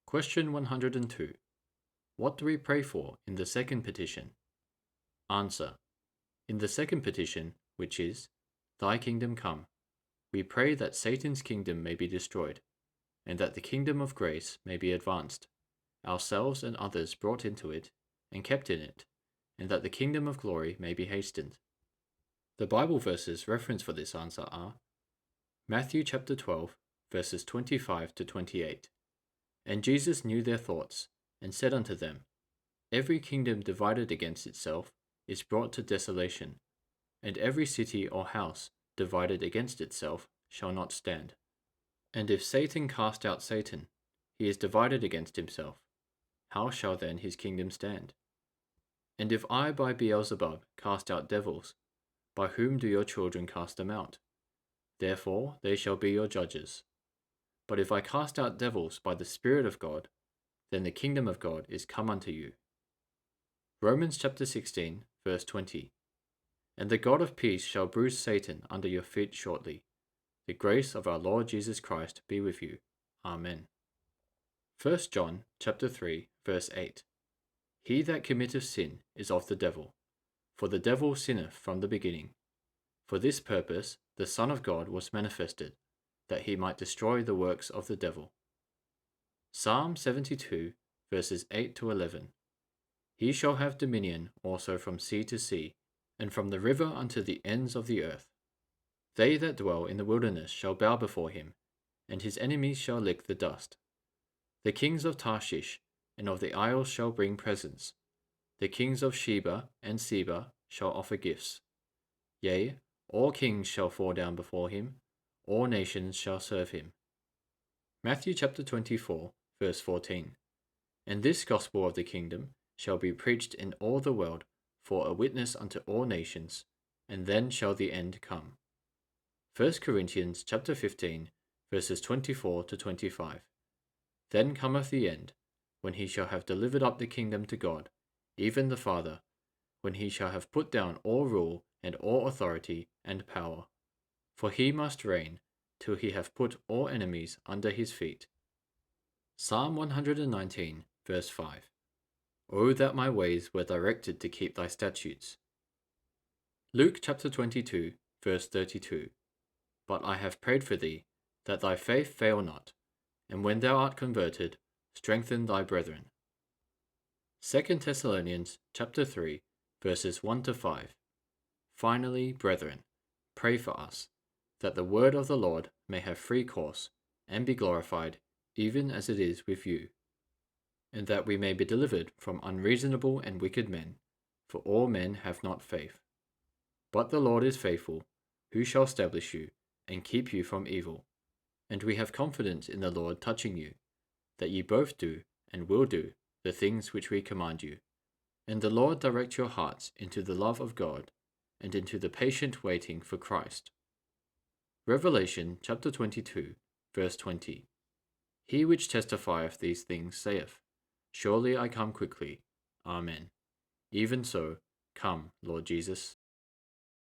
Question 102. What do we pray for in the second petition? Answer. In the second petition, which is, Thy kingdom come, we pray that Satan's kingdom may be destroyed, and that the kingdom of grace may be advanced, ourselves and others brought into it, and kept in it, and that the kingdom of glory may be hastened. The Bible verses referenced for this answer are Matthew chapter 12, verses 25 to 28. And Jesus knew their thoughts, and said unto them, Every kingdom divided against itself is brought to desolation, and every city or house divided against itself shall not stand. And if Satan cast out Satan, he is divided against himself. How shall then his kingdom stand? And if I by Beelzebub cast out devils, by whom do your children cast them out? Therefore they shall be your judges. But if I cast out devils by the Spirit of God, then the kingdom of God is come unto you. Romans chapter 16, verse 20. And the God of peace shall bruise Satan under your feet shortly. The grace of our Lord Jesus Christ be with you. Amen. 1 John chapter 3, verse 8. He that committeth sin is of the devil, for the devil sinneth from the beginning. For this purpose the Son of God was manifested, that he might destroy the works of the devil. Psalm 72, verses 8 to 11. He shall have dominion also from sea to sea, and from the river unto the ends of the earth. They that dwell in the wilderness shall bow before him, and his enemies shall lick the dust. The kings of Tarshish and of the isles shall bring presents. The kings of Sheba and Seba shall offer gifts. Yea, all kings shall fall down before him, all nations shall serve him. Matthew chapter 24, verse 14. And this gospel of the kingdom shall be preached in all the world for a witness unto all nations, and then shall the end come. 1 Corinthians chapter 15, verses 24 to 25. Then cometh the end, when he shall have delivered up the kingdom to God, even the Father, when he shall have put down all rule and all authority and power. For he must reign till he have put all enemies under his feet. Psalm 119, verse 5. O that my ways were directed to keep thy statutes. Luke chapter 22, verse 32. But I have prayed for thee, that thy faith fail not, and when thou art converted, strengthen thy brethren. 2 Thessalonians chapter 3, verses 1 to 5. Finally, brethren, pray for us, that the word of the Lord may have free course, and be glorified, even as it is with you, and that we may be delivered from unreasonable and wicked men, for all men have not faith. But the Lord is faithful, who shall establish you, and keep you from evil. And we have confidence in the Lord touching you, that ye both do, and will do, the things which we command you. And the Lord direct your hearts into the love of God, and into the patient waiting for Christ. Revelation chapter 22, verse 20. He which testifieth these things saith, Surely I come quickly. Amen. Even so, come, Lord Jesus.